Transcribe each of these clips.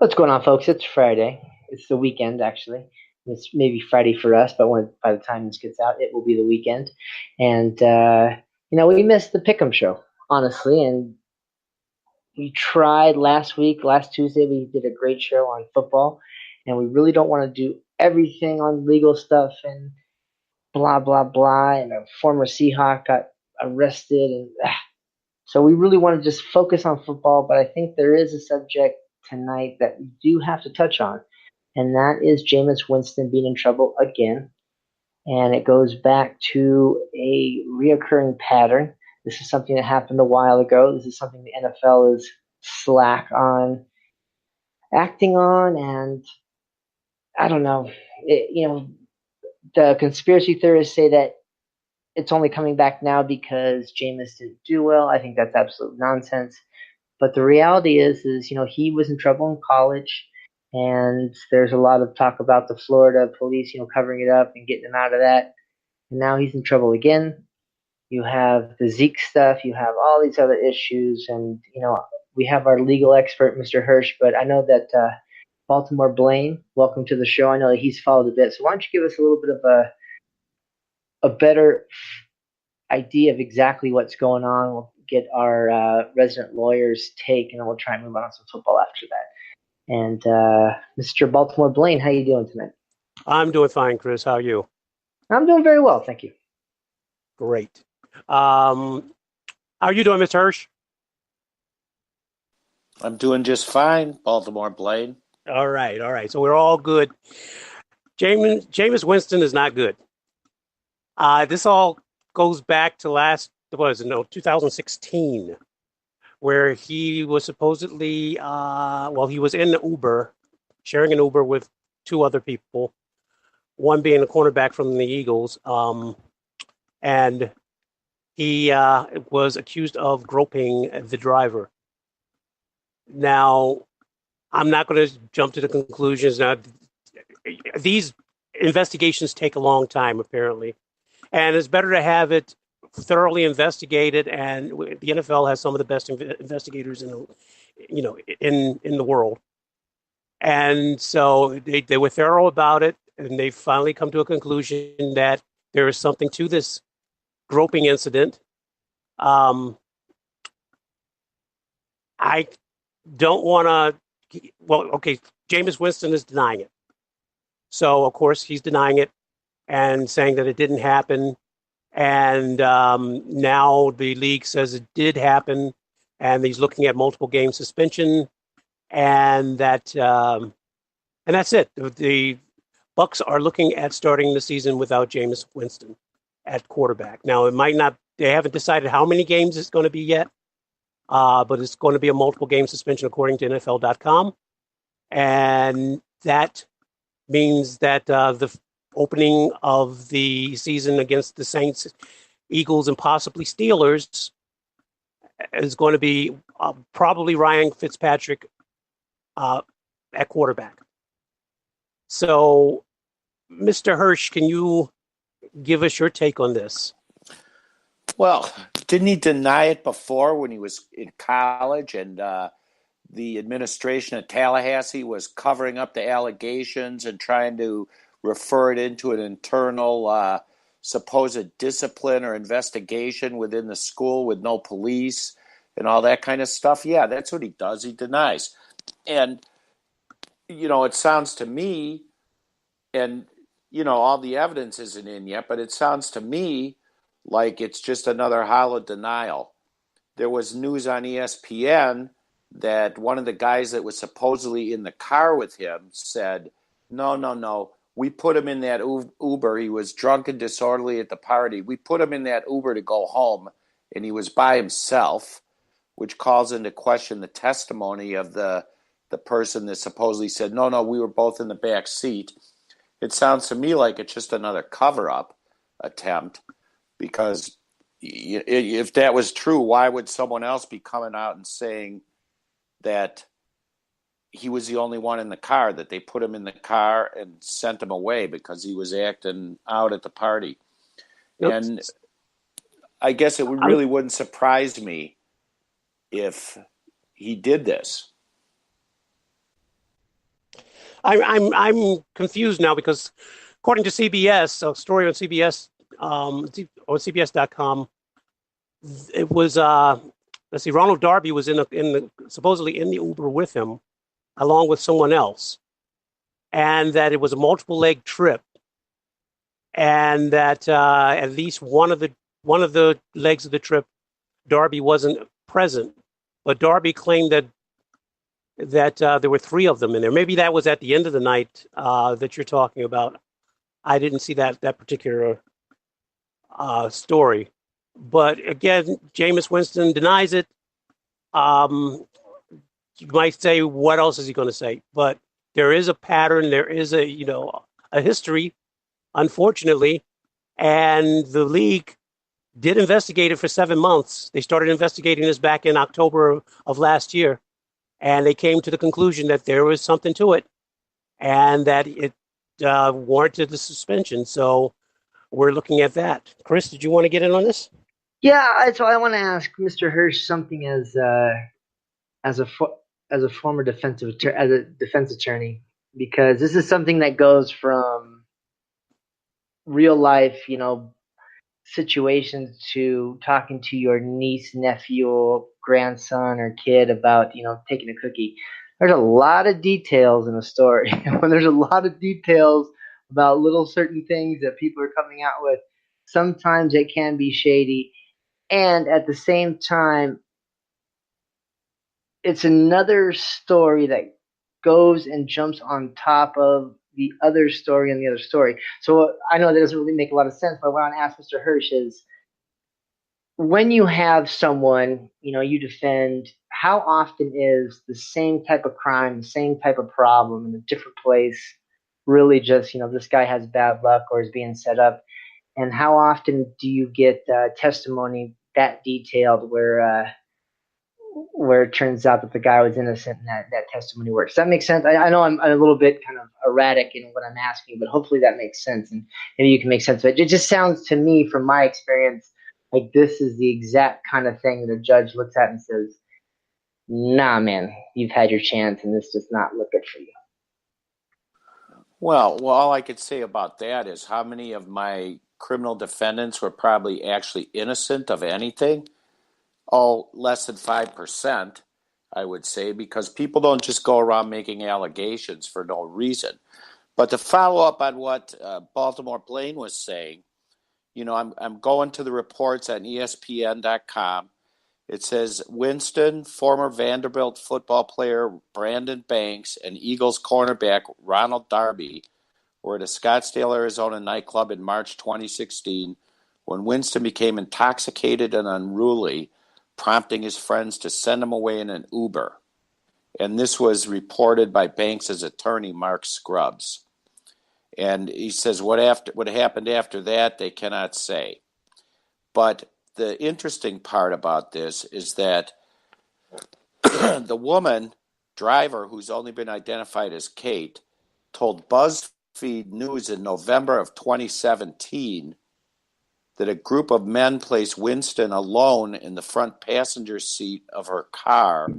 What's going on, folks? It's Friday. It's the weekend, actually. It's maybe Friday for us, but by the time this gets out, it will be the weekend. And we missed the Pick'em show, honestly. And we tried last Tuesday. We did a great show on football, and we really don't want to do everything on legal stuff and blah blah blah. And a former Seahawk got arrested, and so we really want to just focus on football. But I think there is a subject tonight that we do have to touch on, and that is Jameis Winston being in trouble again. And it goes back to a reoccurring pattern. This is something that happened a while ago. This is something the NFL is slack on acting on, and I don't know. The conspiracy theorists say that it's only coming back now because Jameis didn't do well. I think that's absolute nonsense. But the reality is, he was in trouble in college, and there's a lot of talk about the Florida police, covering it up and getting him out of that. And now he's in trouble again. You have the Zeke stuff. You have all these other issues, and we have our legal expert, Mr. Hirsch. But I know that Baltimore Blaine, welcome to the show. I know that he's followed a bit, so why don't you give us a little bit of a better idea of exactly what's going on? We'll get our resident lawyer's take, and then we'll try and move on to some football after that. And Mr. Baltimore Blaine, how you doing tonight? I'm doing fine, Chris. How are you? I'm doing very well, thank you. Great. How are you doing, Mr. Hirsch? I'm doing just fine, Baltimore Blaine. All right. So we're all good. Jameis Winston is not good. This all goes back to 2016, where he was supposedly, he was in the Uber, sharing an Uber with two other people, one being a cornerback from the Eagles, and he was accused of groping the driver. Now, I'm not going to jump to the conclusions. Now, these investigations take a long time, apparently, and it's better to have it thoroughly investigated. And the NFL has some of the best investigators in the world, and so they were thorough about it, and they finally come to a conclusion that there is something to this groping incident. I don't want to. Well, okay, Jameis Winston is denying it. So, of course, he's denying it and saying that it didn't happen. And now the league says it did happen, and he's looking at multiple game suspension, and that's it. The Bucs are looking at starting the season without Jameis Winston at quarterback. Now, it might not. They haven't decided how many games it's going to be yet. But it's going to be a multiple game suspension according to NFL.com. And that means that the opening of the season against the Saints, Eagles, and possibly Steelers is going to be probably Ryan Fitzpatrick at quarterback. So, Mr. Hirsch, can you give us your take on this? Well, didn't he deny it before when he was in college and the administration at Tallahassee was covering up the allegations and trying to refer it into an internal supposed discipline or investigation within the school with no police and all that kind of stuff? Yeah, that's what he does. He denies. And, it sounds to me, and, all the evidence isn't in yet, but it sounds to me like it's just another hollow denial. There was news on ESPN that one of the guys that was supposedly in the car with him said, no, we put him in that Uber. He was drunk and disorderly at the party. We put him in that Uber to go home, and he was by himself, which calls into question the testimony of the person that supposedly said, no, we were both in the back seat. It sounds to me like it's just another cover-up attempt. Because if that was true, why would someone else be coming out and saying that he was the only one in the car, that they put him in the car and sent him away because he was acting out at the party? Yep. And I guess it really wouldn't surprise me if he did this. I'm confused now because according to CBS, a story on CBS or CBS.com, it was let's see, Ronald Darby was supposedly in the Uber with him, along with someone else, and that it was a multiple leg trip, and that at least one of the legs of the trip, Darby wasn't present, but Darby claimed that there were three of them in there. Maybe that was at the end of the night that you're talking about. I didn't see that particular story, but again, Jameis Winston denies it. You might say, what else is he going to say? But there is a pattern. There is a history, unfortunately, and the league did investigate it for 7 months. They started investigating this back in October of last year, and they came to the conclusion that there was something to it, and that it warranted the suspension. So we're looking at that. Chris, did you want to get in on this? Yeah, so I want to ask Mr. Hirsch something as a former defense attorney, because this is something that goes from real life, situations to talking to your niece, nephew, or grandson or kid about, taking a cookie. There's a lot of details in a story. When there's a lot of details about little certain things that people are coming out with, sometimes it can be shady. And at the same time, it's another story that goes and jumps on top of the other story and the other story. So I know that doesn't really make a lot of sense, but what I want to ask Mr. Hirsch is, when you have someone, you defend, how often is the same type of crime, the same type of problem in a different place really just, this guy has bad luck or is being set up? And how often do you get testimony that detailed where it turns out that the guy was innocent and that testimony works? Does that make sense? I know I'm a little bit kind of erratic in what I'm asking, but hopefully that makes sense, and maybe you can make sense of it. It just sounds to me, from my experience, like this is the exact kind of thing that a judge looks at and says, nah, man, you've had your chance and this does not look good for you. Well, all I could say about that is how many of my criminal defendants were probably actually innocent of anything? Oh, less than 5%, I would say, because people don't just go around making allegations for no reason. But to follow up on what Baltimore Blaine was saying, I'm going to the reports on ESPN.com. It says Winston, former Vanderbilt football player Brandon Banks, and Eagles cornerback Ronald Darby were at a Scottsdale, Arizona nightclub in March 2016 when Winston became intoxicated and unruly, prompting his friends to send him away in an Uber. And this was reported by Banks' attorney, Mark Scruggs. And he says what happened after that, they cannot say. But the interesting part about this is that the woman driver, who's only been identified as Kate, told BuzzFeed News in November of 2017 that a group of men placed Winston alone in the front passenger seat of her car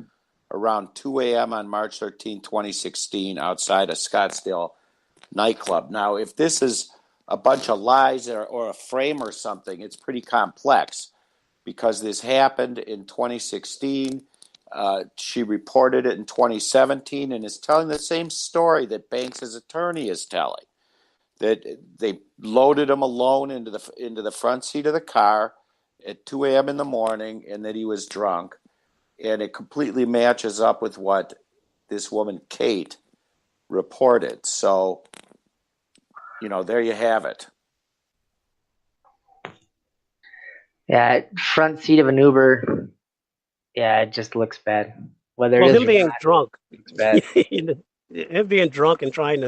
around 2 a.m. on March 13, 2016, outside a Scottsdale nightclub. Now, if this is a bunch of lies or a frame or something, it's pretty complex, because this happened in 2016. She reported it in 2017 and is telling the same story that Banks' attorney is telling, that they loaded him alone into the front seat of the car at 2 a.m. in the morning and that he was drunk. And it completely matches up with what this woman, Kate, reported. So, there you have it. Yeah, front seat of an Uber. Yeah, it just looks bad. Whether it is him being drunk, it's bad. him being drunk and trying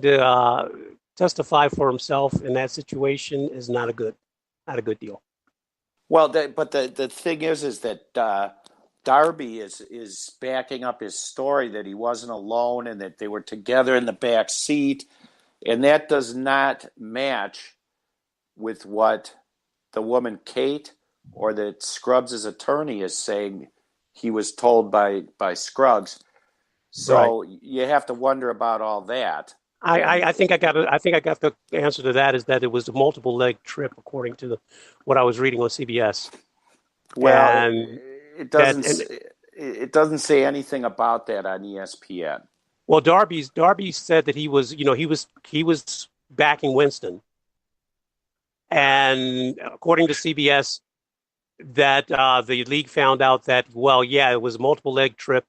to testify for himself in that situation is not a good deal. Well, but the thing is that Darby is backing up his story that he wasn't alone and that they were together in the back seat, and that does not match with what the woman Kate or that Scruggs' attorney is saying he was told by Scruggs. So you have to wonder about all that. I think I got the answer to that is that it was a multiple leg trip according to what I was reading on CBS. Well, And it that doesn't. and It doesn't say anything about that on ESPN. well, Darby said that he was backing Winston, and according to CBS, that the league found out that yeah, it was a multiple leg trip,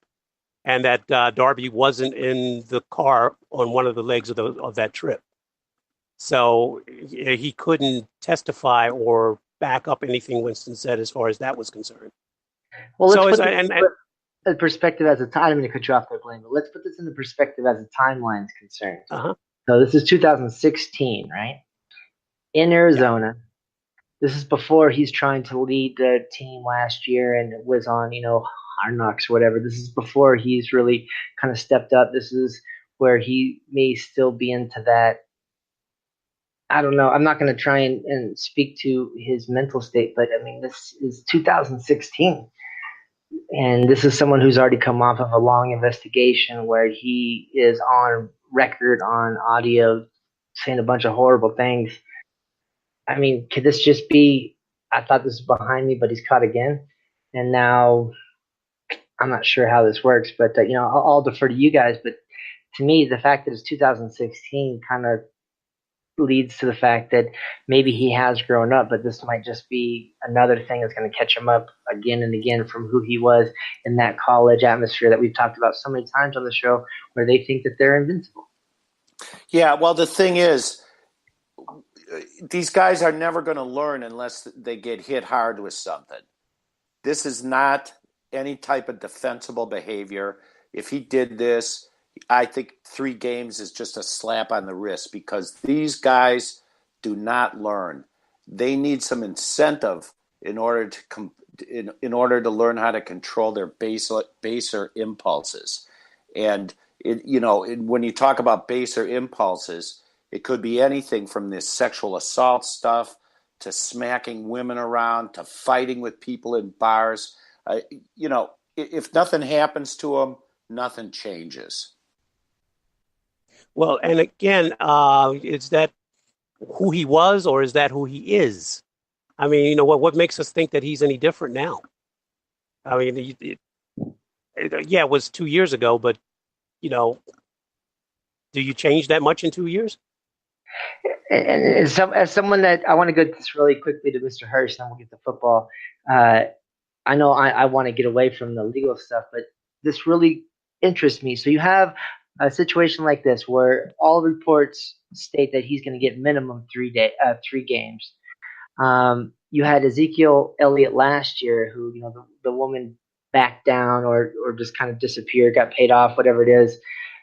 and that Darby wasn't in the car on one of the legs of that trip, so he couldn't testify or back up anything Winston said as far as that was concerned. Well, let's So put as this and in perspective as a time. I'm going to cut you off there, Blaine, but let's put this into perspective as a timeline is concerned. uh-huh. So this is 2016, right? In Arizona. This is before he's trying to lead the team last year and was on, Hard Knocks or whatever. This is before he's really kind of stepped up. This is where he may still be into that. I don't know. I'm not going to try and speak to his mental state, but I mean, this is 2016. And this is someone who's already come off of a long investigation where he is on record on audio saying a bunch of horrible things. I mean, could this just be, I thought this was behind me, but he's caught again? And now I'm not sure how this works, but, I'll defer to you guys. But to me, the fact that it's 2016 kind of leads to the fact that maybe he has grown up, but this might just be another thing that's going to catch him up again and again from who he was in that college atmosphere that we've talked about so many times on the show where they think that they're invincible. Yeah, well, the thing is, these guys are never going to learn unless they get hit hard with something. This is not any type of defensible behavior. If he did this, I think 3 games is just a slap on the wrist because these guys do not learn. They need some incentive in order to in order to learn how to control their baser impulses. And when you talk about baser impulses, it could be anything from this sexual assault stuff to smacking women around to fighting with people in bars. If nothing happens to them, nothing changes. Well, and again, is that who he was, or is that who he is? I mean, what makes us think that he's any different now? I mean, yeah, it was 2 years ago, but do you change that much in 2 years? And as someone that I want to go this really quickly to Mr. Hirsch, then we'll get to football. I know I want to get away from the legal stuff, but this really interests me. So you have a situation like this where all reports state that he's going to get minimum 3 games. You had Ezekiel Elliott last year, who the woman backed down or just kind of disappeared, got paid off, whatever it is.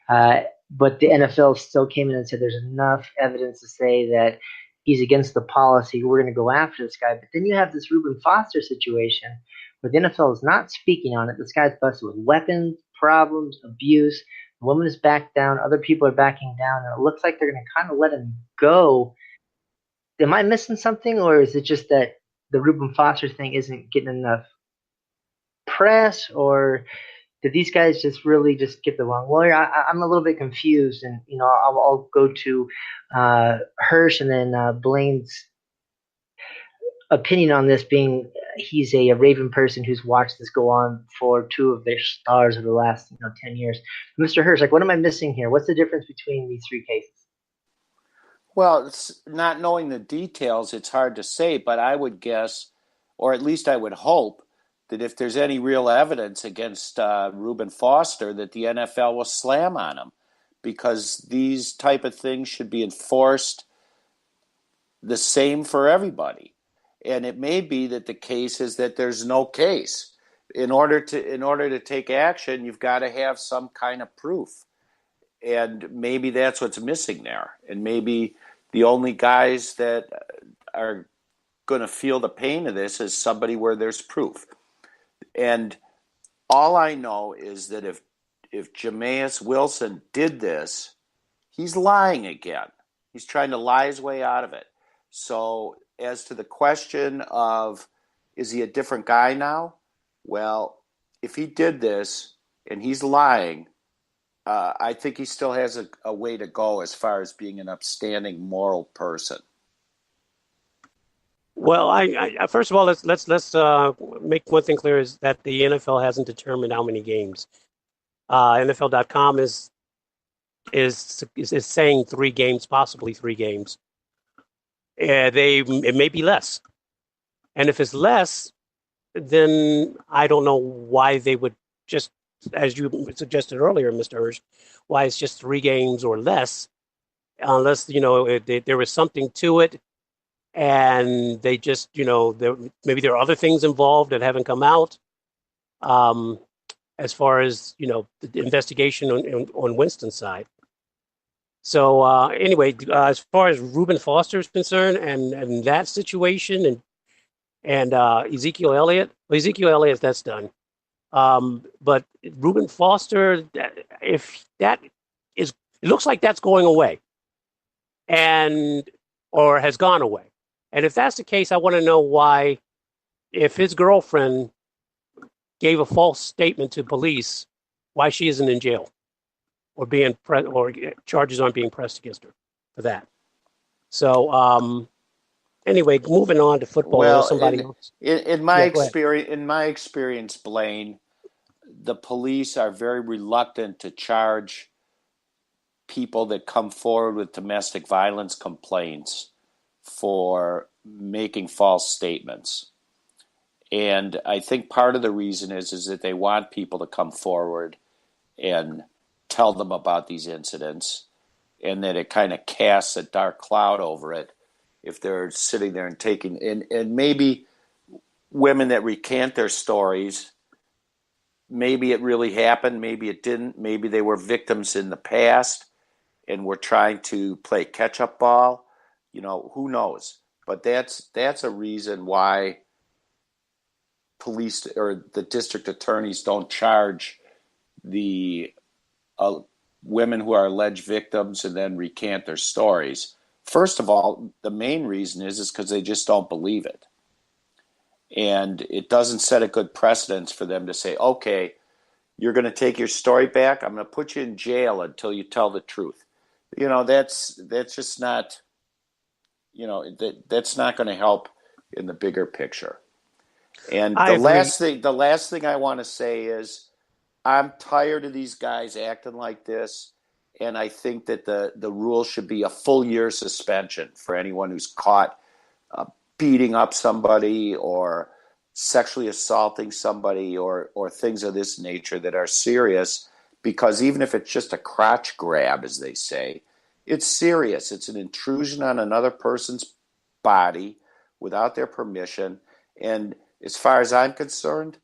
But the NFL still came in and said there's enough evidence to say that he's against the policy. We're going to go after this guy. But then you have this Reuben Foster situation where the NFL is not speaking on it. This guy's busted with weapons, problems, abuse. The woman is backed down. Other people are backing down. And it looks like they're going to kind of let him go. Am I missing something, or is it just that the Reuben Foster thing isn't getting enough press, or did these guys just really just get the wrong lawyer? I'm a little bit confused, and I'll go to Hirsch and then Blaine's opinion on this, being he's a Raven person who's watched this go on for 2 of their stars of the last 10 years. Mr. Hirsch, what am I missing here? What's the difference between these 3 cases? Well, it's not knowing the details, it's hard to say, but I would guess, or at least I would hope, that if there's any real evidence against Reuben Foster, that the NFL will slam on him, because these type of things should be enforced the same for everybody. And it may be that the case is that there's no case. In order to take action, you've got to have some kind of proof. And maybe that's what's missing there. And maybe the only guys that are going to feel the pain of this is somebody where there's proof. And all I know is that if Jameis Wilson did this, he's lying again. He's trying to lie his way out of it. So as to the question of, is he a different guy now? Well, if he did this and he's lying, I think he still has a way to go as far as being an upstanding moral person. Well, I first of all, let's make one thing clear is that the NFL hasn't determined how many games. NFL.com is saying 3 games, possibly 3 games. It may be less, and if it's less, then I don't know why they would just, as you suggested earlier, Mr. Hirsch, why it's just 3 games or less, unless there was something to it, and they just maybe there are other things involved that haven't come out. As far as the investigation on Winston's side. So anyway, as far as Reuben Foster is concerned, and that situation, and Ezekiel Elliott, that's done. But Reuben Foster, if that is, it looks like that's going away, or has gone away. And if that's the case, I want to know why, if his girlfriend gave a false statement to police, why she isn't in jail or or charges aren't being pressed against her for that. So anyway, moving on to football. Well, somebody else. In my experience, Blaine, the police are very reluctant to charge people that come forward with domestic violence complaints for making false statements. And I think part of the reason is that they want people to come forward and tell them about these incidents, and that it kind of casts a dark cloud over it if they're sitting there and taking, and maybe women that recant their stories, maybe it really happened, maybe it didn't, maybe they were victims in the past and were trying to play catch-up ball, who knows? But that's a reason why police or the district attorneys don't charge the women who are alleged victims and then recant their stories. First of all, the main reason is because they just don't believe it. And it doesn't set a good precedence for them to say, okay, you're going to take your story back. I'm going to put you in jail until you tell the truth. That's just not, that's not going to help in the bigger picture. And the last thing I want to say is I'm tired of these guys acting like this, and I think that the rule should be a full year suspension for anyone who's caught beating up somebody or sexually assaulting somebody or things of this nature that are serious, because even if it's just a crotch grab, as they say, it's serious. It's an intrusion on another person's body without their permission, and as far as I'm concerned,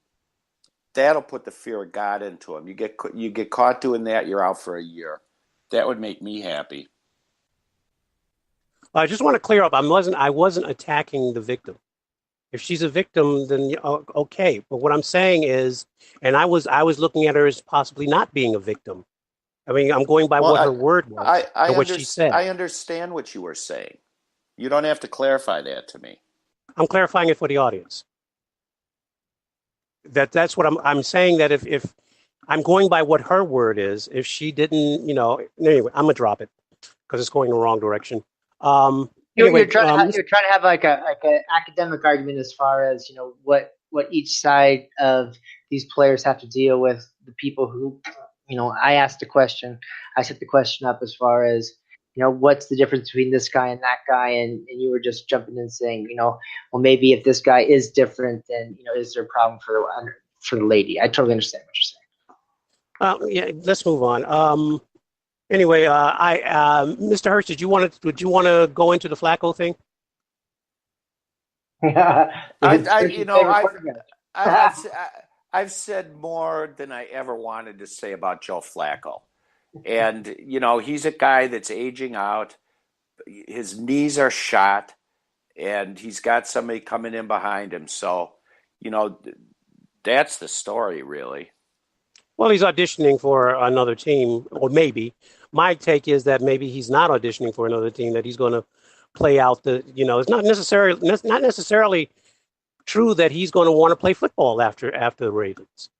that'll put the fear of God into them. You get caught doing that, you're out for a year. That would make me happy. I just want to clear up. I wasn't attacking the victim. If she's a victim, then okay. But what I'm saying is, and I was looking at her as possibly not being a victim. I mean, I'm going by what her word was and what she said. I understand what you were saying. You don't have to clarify that to me. I'm clarifying it for the audience. That's what I'm saying, that if I'm going by what her word is, if she didn't, anyway, I'm gonna drop it because it's going in the wrong direction. You're trying to have like a academic argument as far as what each side of these players have to deal with. The people who, I asked the question, I set the question up as far as what's the difference between this guy and that guy, and you were just jumping in saying, well, maybe if this guy is different, then is there a problem for the lady? I totally understand what you're saying. Yeah, let's move on. Anyway, Mr. Hirsch, would you want to go into the Flacco thing? I've said more than I ever wanted to say about Joe Flacco. And, he's a guy that's aging out. His knees are shot, and he's got somebody coming in behind him. So, that's the story, really. Well, he's auditioning for another team, or maybe. My take is that maybe he's not auditioning for another team, that he's going to play out it's not necessarily true that he's going to want to play football after the Ravens.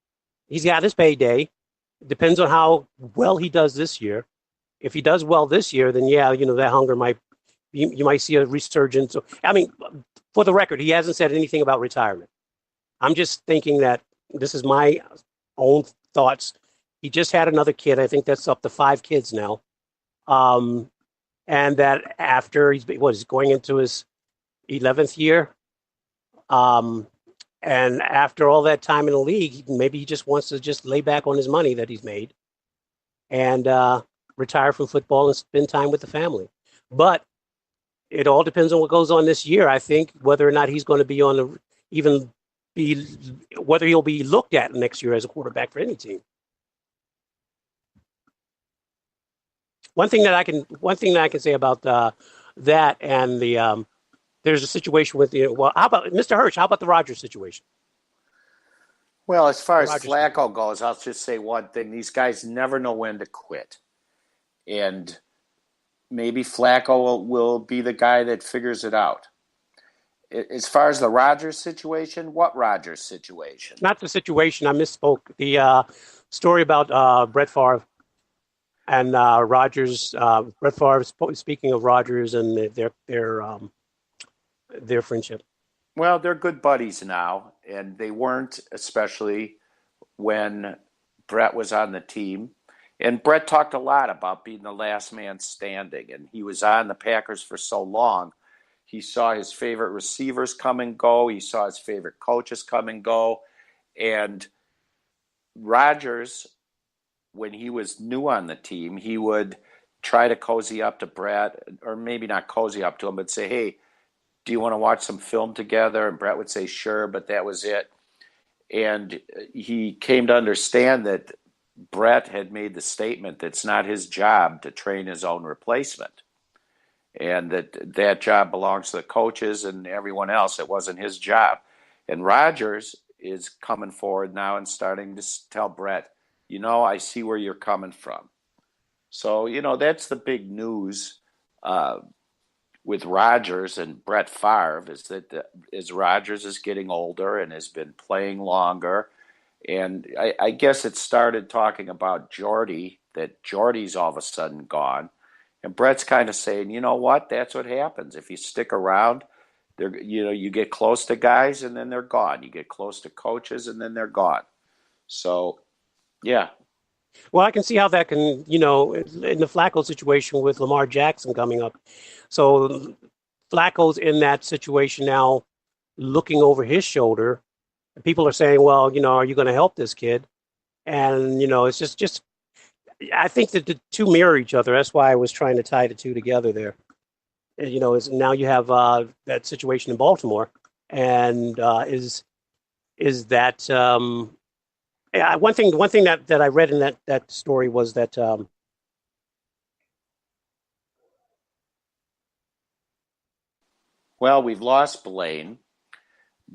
He's got his payday. Depends on how well he does this year. If he does well this year, then yeah, that hunger might you might see a resurgence. I mean, for the record, he hasn't said anything about retirement. I'm just thinking that this is my own thoughts. He just had another kid. I think that's up to 5 kids now. And that after he's going into his 11th year. And after all that time in the league, maybe he just wants to just lay back on his money that he's made and retire from football and spend time with the family. But it all depends on what goes on this year. I think whether or not he's going to be whether he'll be looked at next year as a quarterback for any team. One thing that I can say about that and the there's a situation with how about Mr. Hirsch? How about the Rodgers situation? Well, as far as Flacco goes, I'll just say one thing: these guys never know when to quit, and maybe Flacco will be the guy that figures it out. As far as the Rodgers situation, what Rodgers situation? Not the situation. I misspoke. The story about Brett Favre and Rodgers. Brett Favre, speaking of Rodgers and their friendship. Well, they're good buddies now, and they weren't, especially when Brett was on the team. And Brett talked a lot about being the last man standing, and he was on the Packers for so long. He saw his favorite receivers come and go. He saw his favorite coaches come and go. And Rodgers, when he was new on the team, he would try to cozy up to Brett, or maybe not cozy up to him, but say, hey, do you want to watch some film together? And Brett would say, sure, but that was it. And he came to understand that Brett had made the statement that it's not his job to train his own replacement, and that job belongs to the coaches and everyone else. It wasn't his job. And Rodgers is coming forward now and starting to tell Brett, I see where you're coming from. So, that's the big news with Rodgers and Brett Favre is that as Rodgers is getting older and has been playing longer. And I guess it started talking about Jordy, that Jordy's all of a sudden gone. And Brett's kind of saying, you know what? That's what happens. If you stick around, you get close to guys and then they're gone. You get close to coaches and then they're gone. So, yeah. Well, I can see how that can, in the Flacco situation with Lamar Jackson coming up. So Flacco's in that situation now, looking over his shoulder. People are saying, well, are you going to help this kid? And, it's just I think that the two mirror each other. That's why I was trying to tie the two together there. And, is now you have that situation in Baltimore, and is that one thing that I read in that story was that well, we've lost Blaine,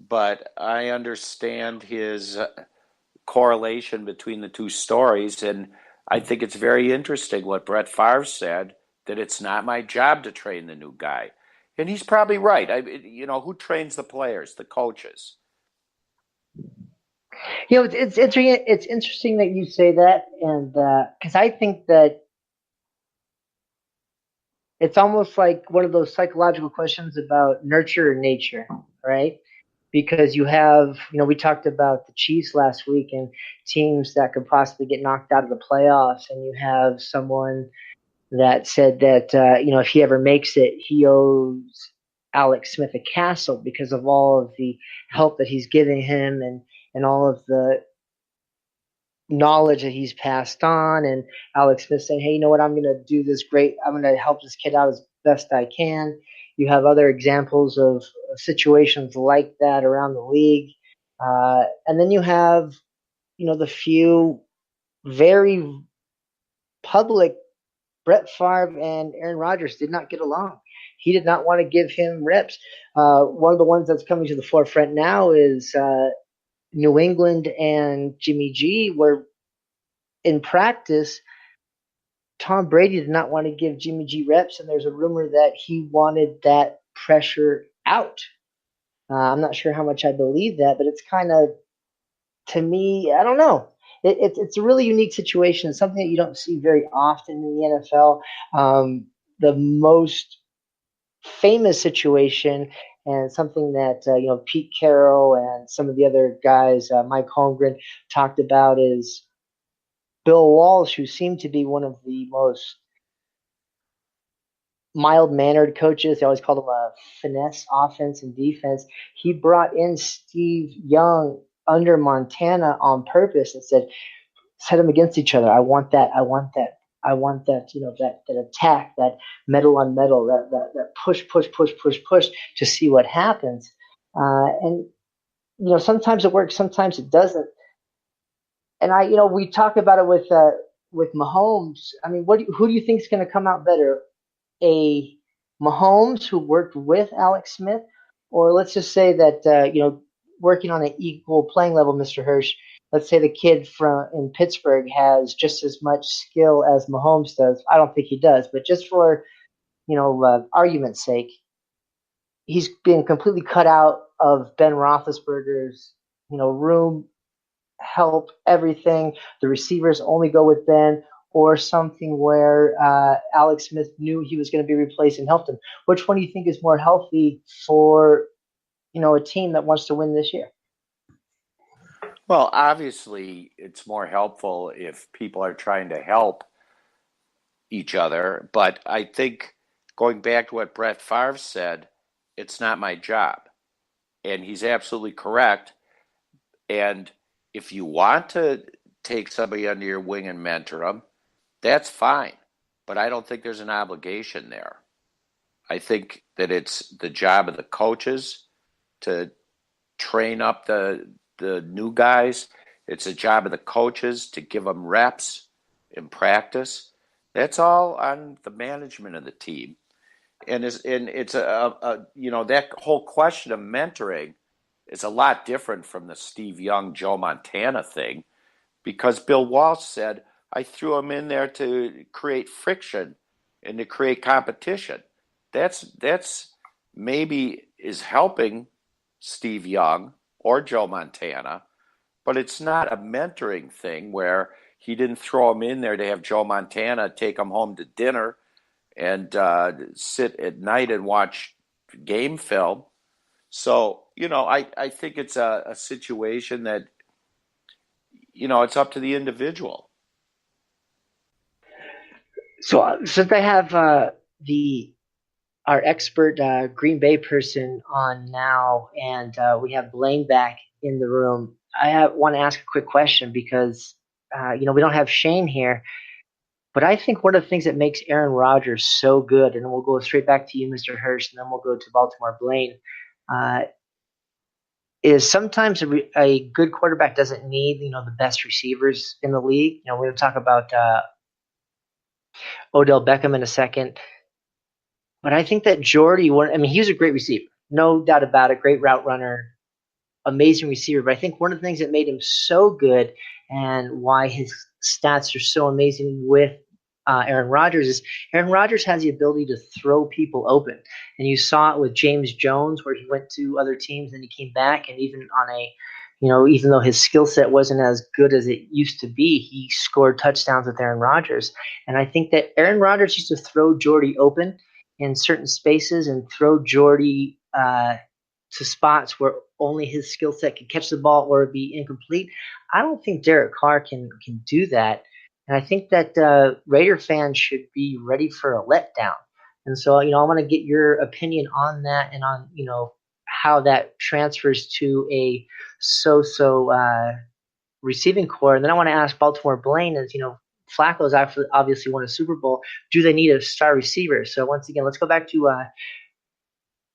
but I understand his correlation between the two stories, and I think it's very interesting what Brett Favre said, that it's not my job to train the new guy. And he's probably right. Who trains the players? The coaches. It's interesting that you say that, and because I think that it's almost like one of those psychological questions about nurture or nature, right? Because you have, we talked about the Chiefs last week and teams that could possibly get knocked out of the playoffs, and you have someone that said that, if he ever makes it, he owes Alex Smith a castle because of all of the help that he's giving him and all of the knowledge that he's passed on. And Alex Smith saying, hey, you know what, I'm going to do this great. I'm going to help this kid out as best I can. You have other examples of situations like that around the league. And then you have, the few very public. Brett Favre and Aaron Rodgers did not get along. He did not want to give him reps. One of the ones that's coming to the forefront now is New England and Jimmy G, where in practice, Tom Brady did not want to give Jimmy G reps, and there's a rumor that he wanted that pressure out. I'm not sure how much I believe that, but it's kind of, to me, I don't know. it's a really unique situation. It's something that you don't see very often in the NFL. The most famous situation, and something that Pete Carroll and some of the other guys, Mike Holmgren, talked about, is Bill Walsh, who seemed to be one of the most mild-mannered coaches. They always called him a finesse offense and defense. He brought in Steve Young under Montana on purpose and said, set them against each other. I want that. I want that. I want that, that attack, that metal on metal, that push to see what happens. And sometimes it works, sometimes it doesn't. And we talk about it with Mahomes. I mean, who do you think is going to come out better? A Mahomes who worked with Alex Smith, or let's just say that working on an equal playing level, Mr. Hirsch. Let's say the kid in Pittsburgh has just as much skill as Mahomes does. I don't think he does, but just for argument's sake, he's been completely cut out of Ben Roethlisberger's room, help, everything. The receivers only go with Ben, or something where Alex Smith knew he was going to be replaced and helped him. Which one do you think is more healthy for a team that wants to win this year? Well, obviously, it's more helpful if people are trying to help each other. But I think going back to what Brett Favre said, it's not my job. And he's absolutely correct. And if you want to take somebody under your wing and mentor them, that's fine. But I don't think there's an obligation there. I think that it's the job of the coaches to train up the new guys. It's the job of the coaches to give them reps in practice. That's all on the management of the team. And it's that whole question of mentoring is a lot different from the Steve Young, Joe Montana thing, because Bill Walsh said, I threw him in there to create friction and to create competition. That's maybe is helping Steve Young or Joe Montana, but it's not a mentoring thing where he didn't throw him in there to have Joe Montana take him home to dinner and sit at night and watch game film. So, I think it's a situation that, it's up to the individual. So since I have our expert Green Bay person on now, and we have Blaine back in the room, I want to ask a quick question because we don't have Shane here, but I think one of the things that makes Aaron Rodgers so good, and we'll go straight back to you, Mr. Hirsch, and then we'll go to Baltimore Blaine, is sometimes a good quarterback doesn't need the best receivers in the league. We're going to talk about Odell Beckham in a second. But I think that Jordy, he was a great receiver, no doubt about it, great route runner, amazing receiver. But I think one of the things that made him so good and why his stats are so amazing with Aaron Rodgers is Aaron Rodgers has the ability to throw people open. And you saw it with James Jones, where he went to other teams and he came back, and even on even though his skill set wasn't as good as it used to be, he scored touchdowns with Aaron Rodgers. And I think that Aaron Rodgers used to throw Jordy open in certain spaces and throw Jordy to spots where only his skill set could catch the ball or be incomplete. I don't think Derek Carr can do that. And I think that Raider fans should be ready for a letdown. And so, I want to get your opinion on that and on, how that transfers to a so-so receiving core. And then I want to ask Baltimore Blaine, as Flacco's obviously won a Super Bowl. Do they need a star receiver? So once again, let's go back to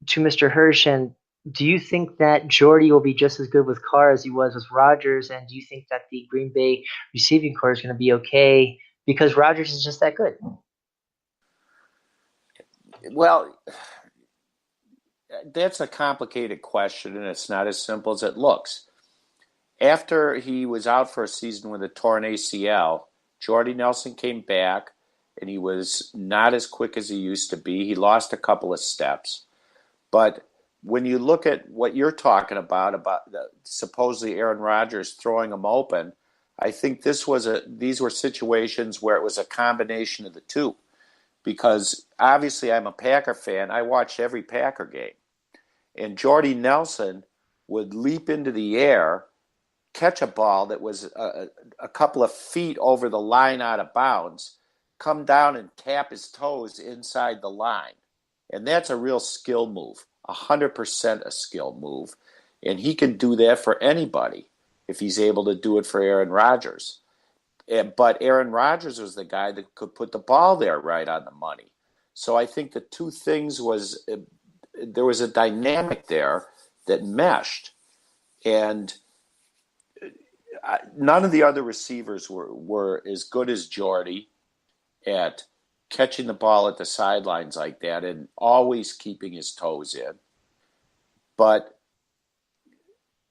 Mr. Hirsch. And do you think that Jordy will be just as good with Carr as he was with Rodgers? And do you think that the Green Bay receiving core is going to be okay because Rodgers is just that good? Well, that's a complicated question, and it's not as simple as it looks. After he was out for a season with a torn ACL, Jordy Nelson came back, and he was not as quick as he used to be. He lost a couple of steps. But when you look at what you're talking about supposedly Aaron Rodgers throwing him open, I think these were situations where it was a combination of the two. Because obviously I'm a Packer fan. I watched every Packer game. And Jordy Nelson would leap into the air, catch a ball that was a couple of feet over the line out of bounds, come down and tap his toes inside the line. And that's a real skill move, 100% a skill move. And he can do that for anybody if he's able to do it for Aaron Rodgers. But Aaron Rodgers was the guy that could put the ball there right on the money. So I think the two things was there was a dynamic there that meshed. And none of the other receivers were as good as Jordy at catching the ball at the sidelines like that and always keeping his toes in. But,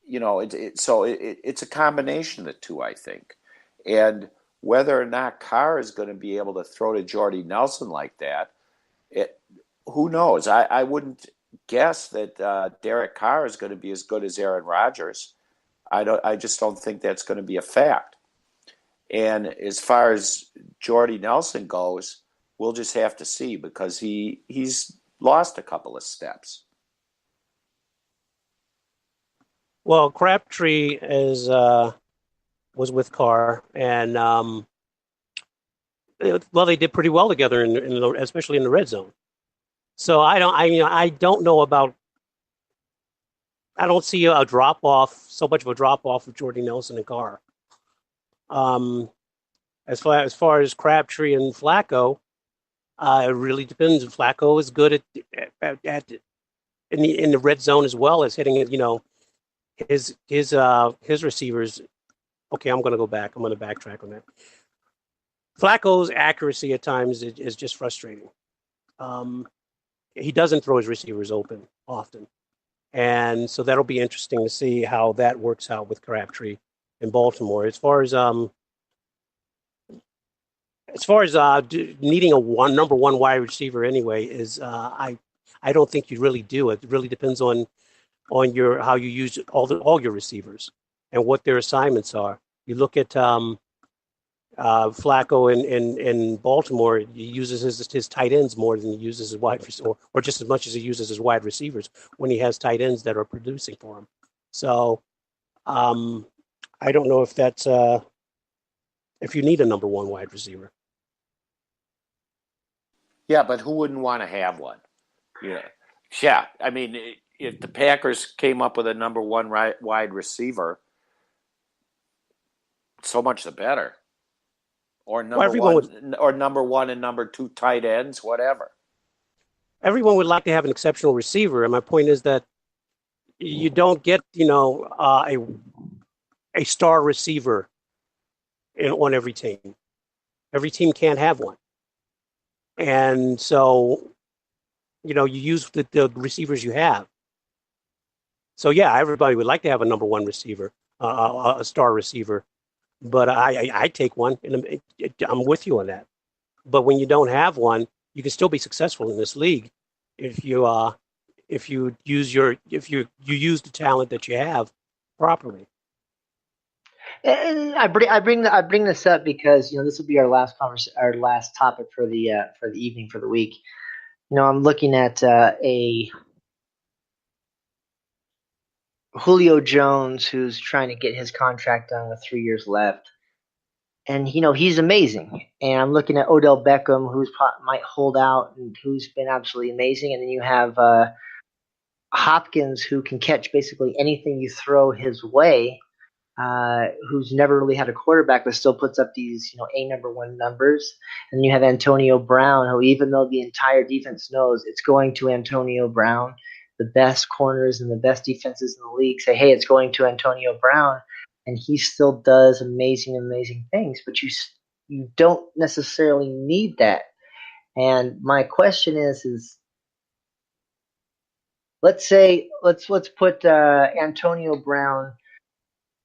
it's a combination of the two, I think. And whether or not Carr is going to be able to throw to Jordy Nelson like that, who knows? I wouldn't guess that Derek Carr is going to be as good as Aaron Rodgers. I just don't think that's going to be a fact. And as far as Jordy Nelson goes, we'll just have to see because he's lost a couple of steps. Well, Crabtree was with Carr, and they did pretty well together, especially in the red zone. So I don't know about. I don't see so much of a drop off of Jordy Nelson and Carr. As far as Crabtree and Flacco, it really depends. Flacco is good at in the red zone as well as hitting it. His receivers. Okay, I'm going to go back. I'm going to backtrack on that. Flacco's accuracy at times is just frustrating. He doesn't throw his receivers open often. And so that'll be interesting to see how that works out with Crabtree in Baltimore. As far as needing a number one wide receiver anyway I don't think you really do. It really depends on how you use all your receivers and what their assignments are. You look at Flacco in Baltimore, he uses his tight ends more than he uses his wide receivers, or just as much as he uses his wide receivers when he has tight ends that are producing for him. So I don't know if that's if you need a number one wide receiver. Yeah, but who wouldn't want to have one? Yeah. I mean, if the Packers came up with a number one wide receiver, so much the better. Or number one and number two tight ends, whatever. Everyone would like to have an exceptional receiver, and my point is that you don't get a star receiver on every team. Every team can't have one, and so you use the receivers you have. So yeah, everybody would like to have a number one receiver, a star receiver. But I take one, and I'm with you on that. But when you don't have one, you can still be successful in this league if you use the talent that you have properly. And I bring this up because this will be our last topic for the evening, for the week. I'm looking at a Julio Jones who's trying to get his contract done with 3 years left. And, he's amazing. And I'm looking at Odell Beckham, who's might hold out and who's been absolutely amazing. And then you have Hopkins, who can catch basically anything you throw his way, who's never really had a quarterback but still puts up these, number one numbers. And you have Antonio Brown, who even though the entire defense knows it's going to Antonio Brown, the best corners and the best defenses in the league say, hey, it's going to Antonio Brown. And he still does amazing, amazing things. But you don't necessarily need that. And my question is let's put Antonio Brown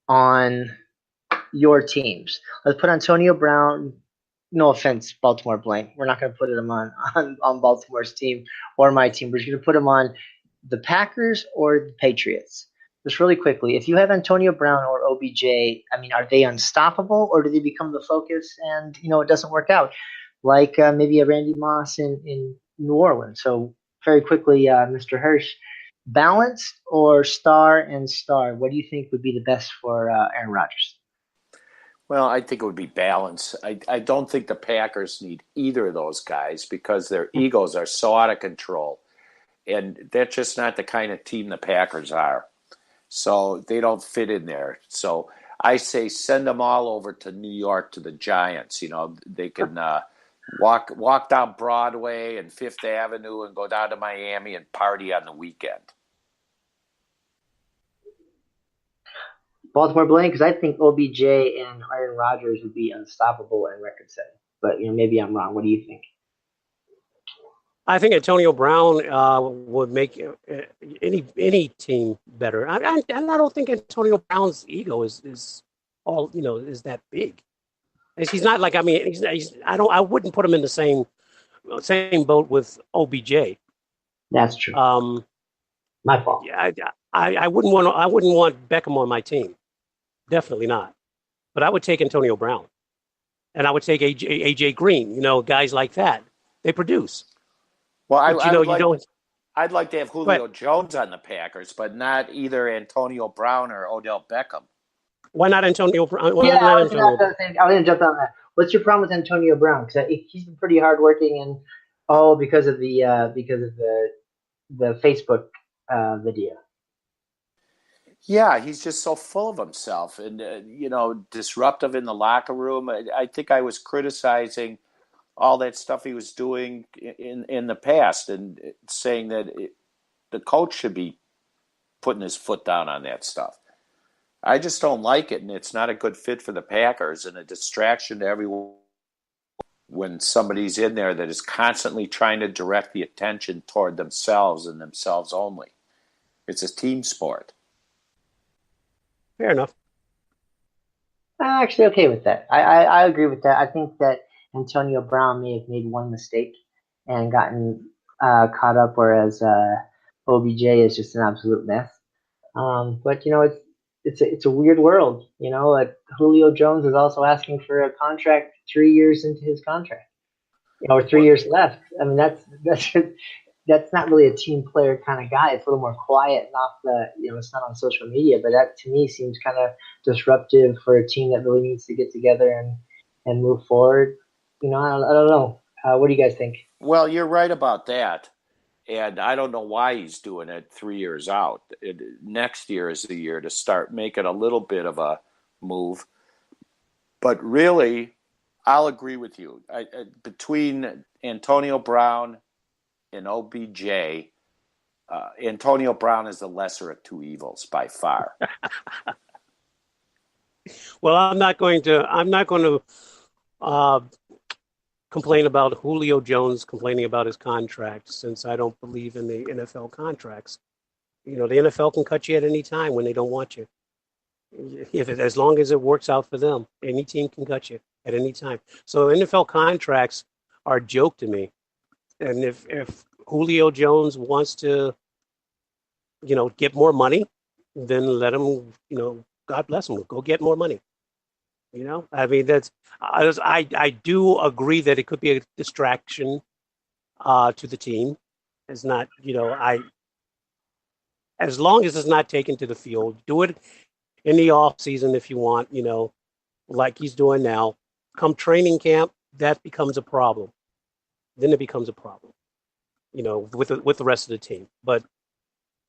on your teams. Let's put Antonio Brown. No offense, Baltimore blank. We're not going to put him on Baltimore's team or my team. We're just going to put him on the Packers or the Patriots. just really quickly, if you have Antonio Brown or OBJ, I mean, are they unstoppable, or do they become the focus and it doesn't work out? Like maybe a Randy Moss in New Orleans. So very quickly, Mr. Hirsch, balanced or star and star? What do you think would be the best for Aaron Rodgers? Well, I think it would be balance. I don't think the Packers need either of those guys because their egos are so out of control. And that's just not the kind of team the Packers are. So they don't fit in there. So I say send them all over to New York to the Giants. They can walk down Broadway and Fifth Avenue and go down to Miami and party on the weekend. Baltimore Blaine, because I think OBJ and Aaron Rodgers would be unstoppable and record setting. But maybe I'm wrong. What do you think? I think Antonio Brown would make any team better. And I don't think Antonio Brown's ego is all is that big. He's not like I wouldn't put him in the same boat with OBJ. That's true. My fault. Yeah, I wouldn't want Beckham on my team. Definitely not. But I would take Antonio Brown, and I would take AJ Green. Guys like that. They produce. Well, I'd like to have Julio Jones on the Packers, but not either Antonio Brown or Odell Beckham. Why not Antonio Brown? I was going to jump on that. What's your problem with Antonio Brown? Because he's been pretty hardworking, and because of the Facebook video. Yeah, he's just so full of himself and disruptive in the locker room. I think I was criticizing all that stuff he was doing in the past and saying that the coach should be putting his foot down on that stuff. I just don't like it, and it's not a good fit for the Packers and a distraction to everyone when somebody's in there that is constantly trying to direct the attention toward themselves and themselves only. It's a team sport. Fair enough. I'm actually okay with that. I agree with that. I think that Antonio Brown may have made one mistake and gotten caught up, whereas OBJ is just an absolute mess. But it's a weird world. Like Julio Jones is also asking for a contract 3 years into his contract, or 3 years left. I mean, that's not really a team player kind of guy. It's a little more quiet and off the, it's not on social media, but that to me seems kind of disruptive for a team that really needs to get together and move forward. I don't know. What do you guys think? Well, you're right about that. And I don't know why he's doing it 3 years out. Next year is the year to start making a little bit of a move. But really, I'll agree with you. Between Antonio Brown and OBJ, Antonio Brown is the lesser of two evils by far. Well, I'm not going to complain about Julio Jones complaining about his contract, since I don't believe in the NFL contracts. The NFL can cut you at any time when they don't want you. As long as it works out for them, any team can cut you at any time. So NFL contracts are a joke to me. And if Julio Jones wants to, get more money, then let him, God bless him, go get more money. I mean, I do agree that it could be a distraction to the team. It's not, as long as it's not taken to the field, do it in the off season if you want, like he's doing now. Come training camp, that becomes a problem. Then it becomes a problem, with the rest of the team. But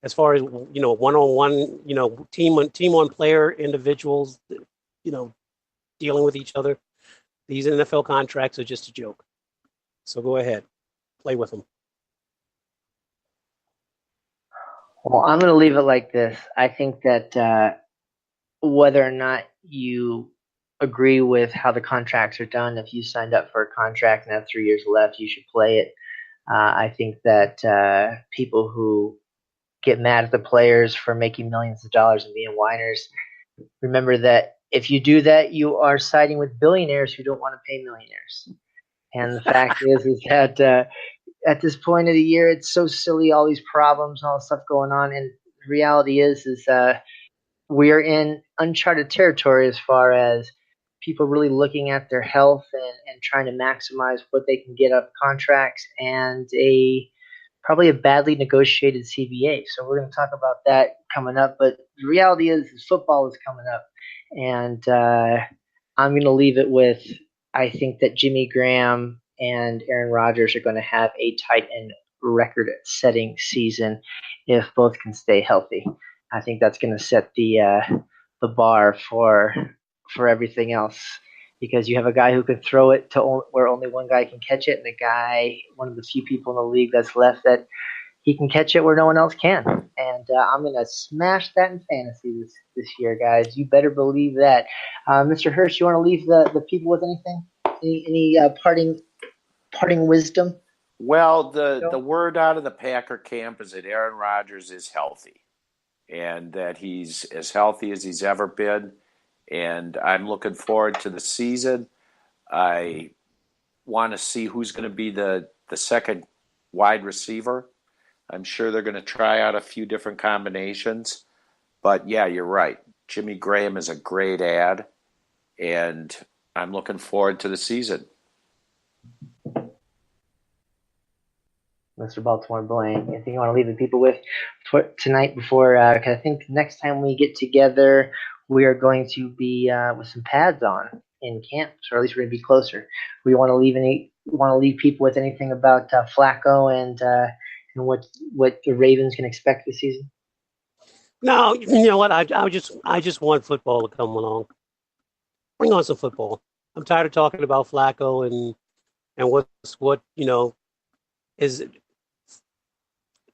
as far as one-on-one, team on player individuals, dealing with each other, these NFL contracts are just a joke. So go ahead, play with them. Well, I'm going to leave it like this. I think that whether or not you agree with how the contracts are done, if you signed up for a contract and have 3 years left, you should play it. I think that people who get mad at the players for making millions of dollars and being whiners, remember that if you do that, you are siding with billionaires who don't want to pay millionaires. And the fact is that at this point of the year, it's so silly, all these problems, all this stuff going on. And The reality is we're in uncharted territory as far as people really looking at their health and trying to maximize what they can get out of contracts and probably a badly negotiated CBA. So we're going to talk about that coming up. But the reality is football is coming up. And I'm going to leave it with, I think that Jimmy Graham and Aaron Rodgers are going to have a tight end record-setting season if both can stay healthy. I think that's going to set the bar for everything else, because you have a guy who can throw it to where only one guy can catch it, and a guy, one of the few people in the league that's left that he can catch it where no one else can. And I'm going to smash that in fantasy this year, guys. You better believe that. Mr. Hirsch, you want to leave the people with anything? Any parting wisdom? Well, the word out of the Packer camp is that Aaron Rodgers is healthy, and that he's as healthy as he's ever been. And I'm looking forward to the season. I want to see who's going to be the second wide receiver. I'm sure they're going to try out a few different combinations. But, yeah, you're right. Jimmy Graham is a great ad, and I'm looking forward to the season. Mr. Baltimore Blaine, anything you want to leave the people with tonight before, because I think next time we get together, we are going to be with some pads on in camp, or at least we're going to be closer. We want to leave people with anything about Flacco and what the Ravens can expect this season? No, you know what? I just want football to come along. Bring on some football. I'm tired of talking about Flacco and what is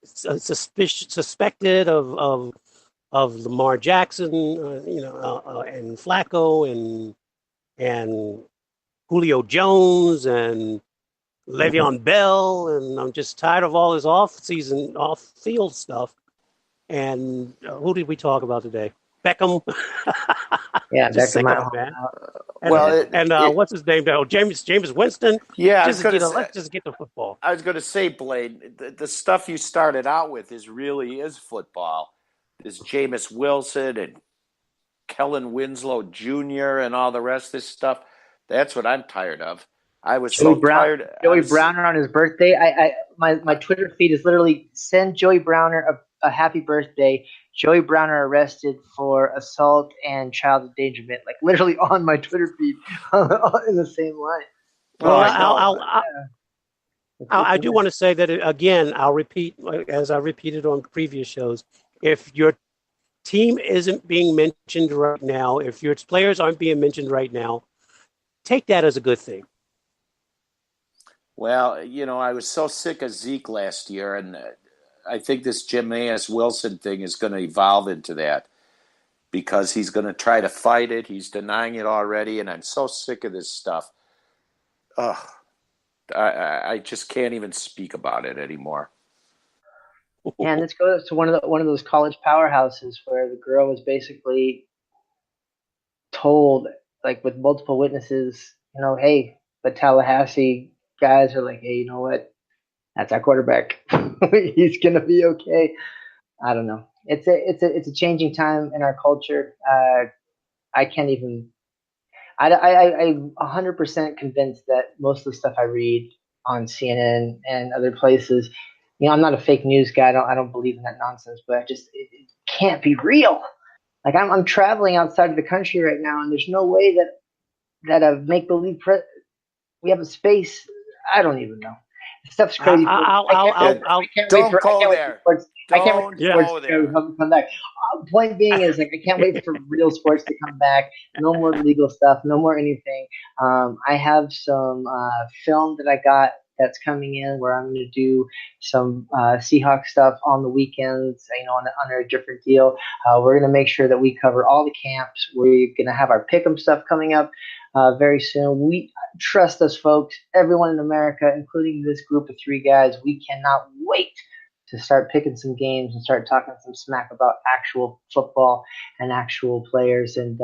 suspected of Lamar Jackson, and Flacco and Julio Jones and Le'Veon Bell, and I'm just tired of all this off-field stuff. And who did we talk about today? Beckham. Yeah, Beckham. And what's his name now? James Winston. Yeah, let's just get the football. I was going to say, Blaine, the stuff you started out with really is football. There's Jameis Wilson and Kellen Winslow Jr. and all the rest of this stuff. That's what I'm tired of. I was tired. Joey Browner on his birthday. My Twitter feed is literally send Joey Browner a happy birthday. Joey Browner arrested for assault and child endangerment, like literally on my Twitter feed in the same line. Well, I do want to say that again. I'll repeat, as I repeated on previous shows. If your team isn't being mentioned right now, if your players aren't being mentioned right now, take that as a good thing. Well, I was so sick of Zeke last year, and I think this Jameis Wilson thing is going to evolve into that, because he's going to try to fight it. He's denying it already, and I'm so sick of this stuff. Ugh. I just can't even speak about it anymore. And this goes to one of those college powerhouses where the girl was basically told, like with multiple witnesses, hey, the Tallahassee guys are like, hey, you know what? That's our quarterback. He's gonna be okay. I don't know. It's a changing time in our culture. I can't even. I'm 100% convinced that most of the stuff I read on CNN and other places, I'm not a fake news guy. I don't believe in that nonsense. But it can't be real. Like I'm traveling outside of the country right now, and there's no way that a make believe we have a space. I don't even know. Stuff's crazy. I can't wait to come back. Point being is, I can't wait for real sports to come back. No more legal stuff. No more anything. I have some film that I got that's coming in where I'm going to do some Seahawks stuff on the weekends, under a different deal. We're going to make sure that we cover all the camps. We're going to have our pick'em stuff coming up very soon. We trust us, folks. Everyone in America, including this group of three guys, we cannot wait to start picking some games and start talking some smack about actual football and actual players. And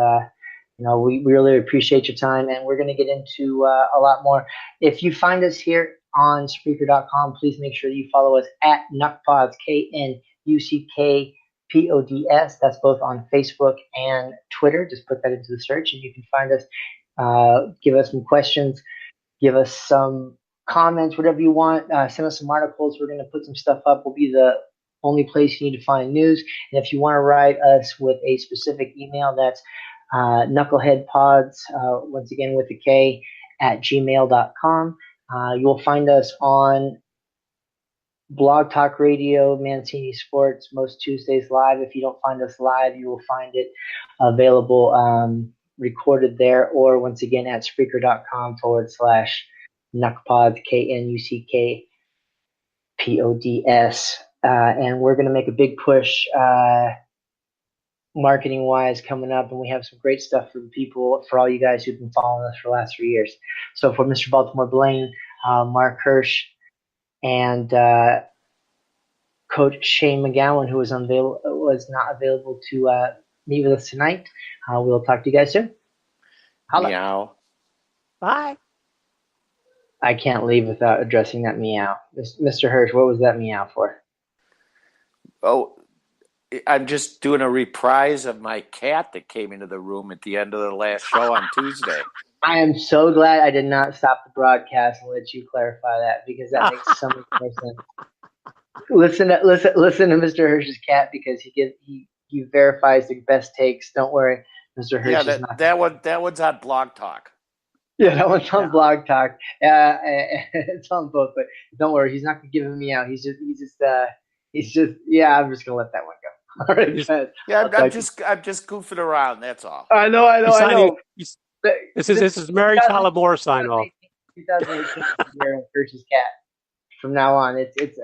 we really appreciate your time, and we're going to get into a lot more. If you find us here on Spreaker.com, please make sure you follow us at NuckPods, KNUCK PODS. That's both on Facebook and Twitter. Just put that into the search and you can find us. Give us some questions. Give us some comments, whatever you want. Send us some articles. We're going to put some stuff up. We'll be the only place you need to find news. And if you want to write us with a specific email, that's knuckleheadpods, once again with a K, at gmail.com. You'll find us on Blog Talk Radio, Mancini Sports, most Tuesdays live. If you don't find us live, you will find it available recorded there, or once again at Spreaker.com/Knuckpods, KNUCKPODS. And we're going to make a big push marketing wise coming up, and we have some great stuff for the people, for all you guys who've been following us for the last 3 years. So for Mr. Baltimore Blaine, Mark Hirsch, and Coach Shane McGowan, who was not available to meet with us tonight, we'll talk to you guys soon. Holla. Meow. Bye. I can't leave without addressing that meow. Mr. Hirsch, what was that meow for? Oh, I'm just doing a reprise of my cat that came into the room at the end of the last show on Tuesday. I am so glad I did not stop the broadcast and let you clarify that, because that makes so much more sense. Listen to Mr. Hirsch's cat, because he verifies the best takes. Don't worry, Mr. Hirsch is not. That one's on Blog Talk. Yeah, that one's on Blog Talk. It's on both, but don't worry, he's not gonna give me out. He's just yeah. I'm just gonna let that one go. All right, guys. Yeah, I'm just goofing around. That's all. I know. This is Mary Tyler Moore sign off. 2018 year of Hirsch's cat. From now on, it's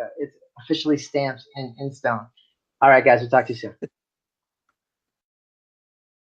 officially stamped in stone. All right, guys. We'll talk to you soon.